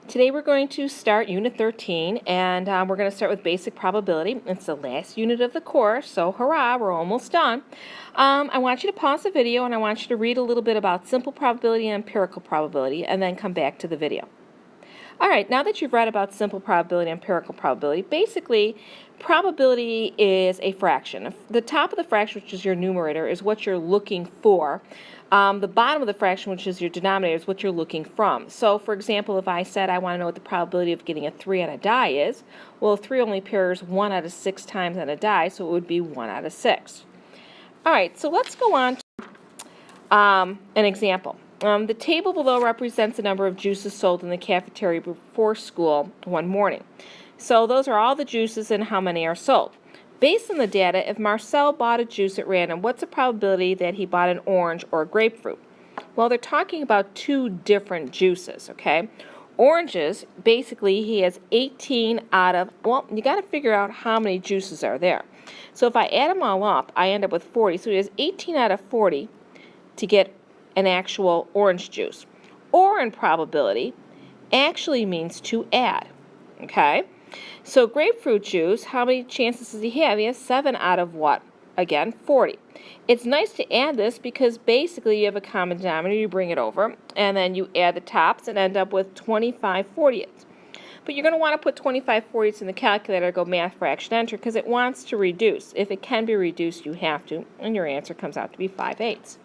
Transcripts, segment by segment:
Today we're going to start Unit 13, and we're going to start with basic probability. It's the last unit of the course, so hurrah, we're almost done. I want you to pause the video and I want you to read a little bit about simple probability and empirical probability, and then come back to the video. All right, now that you've read about simple probability and empirical probability, basically probability is a fraction. The top of the fraction, which is your numerator, is what you're looking for. The bottom of the fraction, which is your denominator, is what you're looking from. So, for example, if I said I want to know what the probability of getting a 3 on a die is, well, 3 only appears 1 out of 6 times on a die, so it would be 1 out of 6. All right, so let's go on to an example. The table below represents the number of juices sold in the cafeteria before school one morning. So those are all the juices and how many are sold. Based on the data, if Marcel bought a juice at random, what's the probability that he bought an orange or a grapefruit? Well, they're talking about two different juices, okay? Oranges, basically, he has 18 out of, well, you got to figure out how many juices are there. So if I add them all up, I end up with 40. So he has 18 out of 40 to get an actual orange juice. Or in probability actually means to add, okay? So grapefruit juice, how many chances does he have? He has 7 out of what? Again, 40. It's nice to add this because basically you have a common denominator, you bring it over, and then you add the tops and end up with 25 40ths. But you're going to want to put 25 40ths in the calculator, go math fraction enter, because it wants to reduce. If it can be reduced, you have to, and your answer comes out to be 5/8.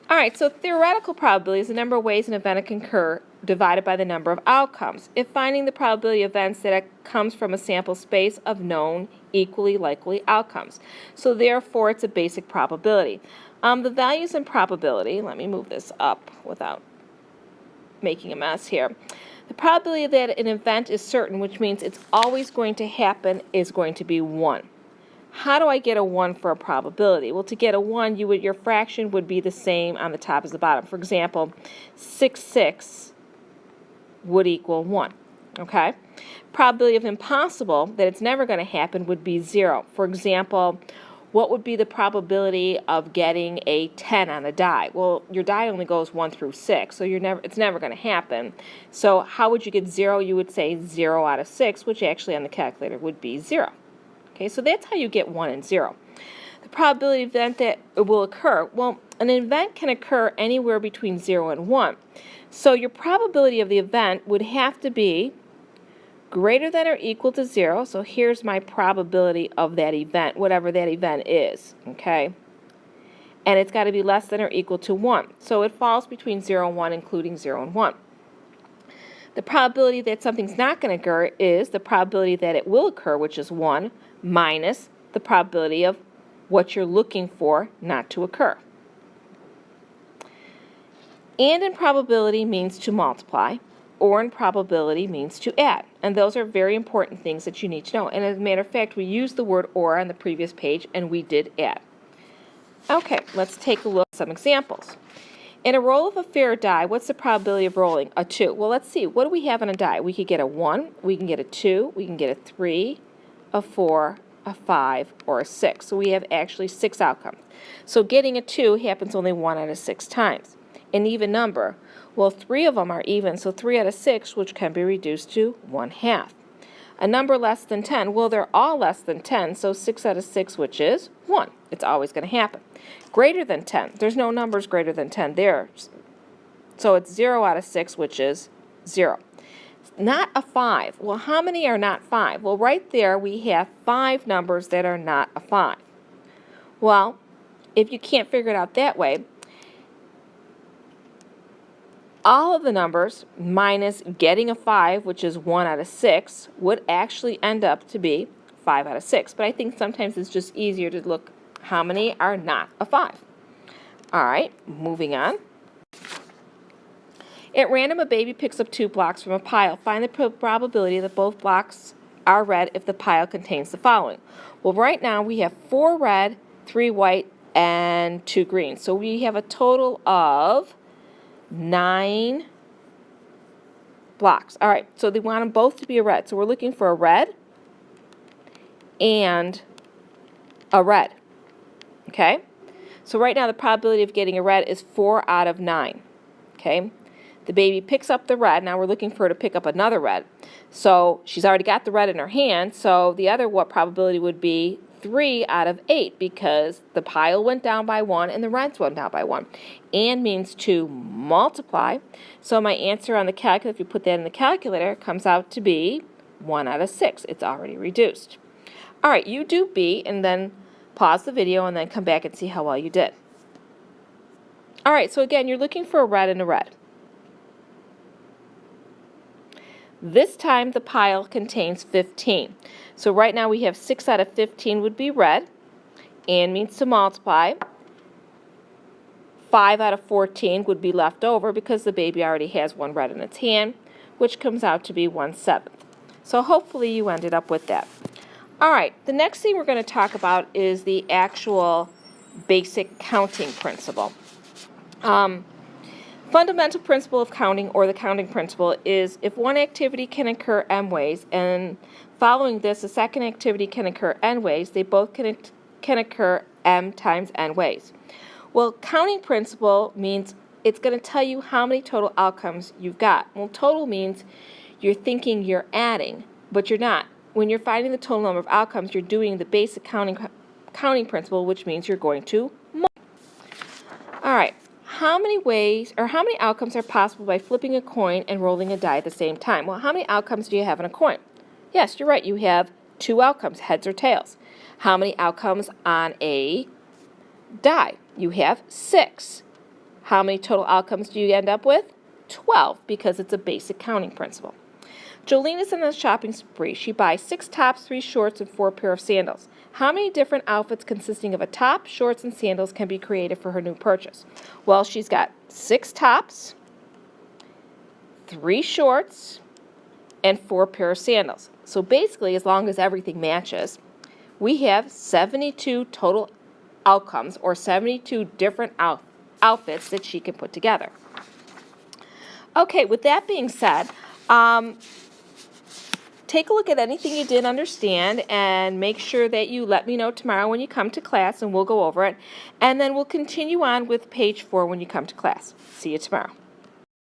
All right, so theoretical probability is the number of ways an event can occur divided by the number of outcomes. If finding the probability of events that comes from a sample space of known equally likely outcomes. So therefore, it's a basic probability. The values in probability, let me move this up without making a mess here. The probability that an event is certain, which means it's always going to happen, is going to be 1. How do I get a 1 for a probability? Well, to get a 1, your fraction would be the same on the top as the bottom. For example, 6/6 would equal 1, okay? Probability of impossible, that it's never going to happen, would be 0. For example, what would be the probability of getting a 10 on a die? Well, your die only goes 1 through 6, so it's never going to happen. So how would you get 0? You would say 0 out of 6, which actually on the calculator would be 0. Okay, so that's how you get 1 and 0. The probability of event that it will occur, well, an event can occur anywhere between 0 and 1. So your probability of the event would have to be greater than or equal to 0. So here's my probability of that event, whatever that event is, okay? And it's got to be less than or equal to 1. So it falls between 0 and 1, including 0 and 1. The probability that something's not going to occur is the probability that it will occur, which is 1, minus the probability of what you're looking for not to occur. And in probability means to multiply, or in probability means to add. And those are very important things that you need to know. And as a matter of fact, we used the word or on the previous page, and we did add. Okay, let's take a look at some examples. In a roll of a fair die, what's the probability of rolling? A 2. Well, let's see. What do we have on a die? We could get a 1, we can get a 2, we can get a 3, a 4, a 5, or a 6. So we have actually 6 outcomes. So getting a 2 happens only 1 out of 6 times. An even number, well, 3 of them are even, so 3 out of 6, which can be reduced to 1/2. A number less than 10, well, they're all less than 10, so 6 out of 6, which is 1. It's always going to happen. Greater than 10, there's no numbers greater than 10 there. So it's 0 out of 6, which is 0. Not a 5. Well, how many are not 5? Well, right there we have 5 numbers that are not a 5. Well, if you can't figure it out that way, all of the numbers minus getting a 5, which is 1 out of 6, would actually end up to be 5 out of 6. But I think sometimes it's just easier to look how many are not a 5. All right, moving on. At random, a baby picks up 2 blocks from a pile. Find the probability that both blocks are red if the pile contains the following. Well, right now we have 4 red, 3 white, and 2 green. So we have a total of 9 blocks. All right, so they want them both to be a red. So we're looking for a red and a red. Okay? So right now the probability of getting a red is 4 out of 9. Okay? The baby picks up the red. Now we're looking for her to pick up another red. So she's already got the red in her hand, so the other what probability would be 3 out of 8 because the pile went down by 1 and the reds went down by 1. And means to multiply. So my answer on the calculator, if you put that in the calculator, comes out to be 1 out of 6. It's already reduced. All right, you do B and then pause the video and then come back and see how well you did. All right, so again, you're looking for a red and a red. This time the pile contains 15. So right now we have 6 out of 15 would be red, and means to multiply. 5 out of 14 would be left over because the baby already has one red in its hand, which comes out to be 1/7. So hopefully you ended up with that. All right, the next thing we're going to talk about is the actual basic counting principle. Fundamental principle of counting, or the counting principle, is if one activity can occur m ways, and following this, a second activity can occur n ways, they both can occur m times n ways. Well, counting principle means it's going to tell you how many total outcomes you've got. Well, total means you're thinking you're adding, but you're not. When you're finding the total number of outcomes, you're doing the basic counting principle, which means you're going to multiply. All right. How many ways or how many outcomes are possible by flipping a coin and rolling a die at the same time? Well, how many outcomes do you have in a coin? Yes, you're right. You have 2 outcomes, heads or tails. How many outcomes on a die? You have 6. How many total outcomes do you end up with? 12, because it's a basic counting principle. Jolene is in a shopping spree. She buys 6 tops, 3 shorts, and 4 pair of sandals. How many different outfits consisting of a top, shorts, and sandals can be created for her new purchase? Well, she's got 6 tops, 3 shorts, and 4 pair of sandals. So basically, as long as everything matches, we have 72 total outcomes, or 72 different outfits that she can put together. Okay, with that being said, take a look at anything you didn't understand and make sure that you let me know tomorrow when you come to class, and we'll go over it. And then we'll continue on with page 4 when you come to class. See you tomorrow.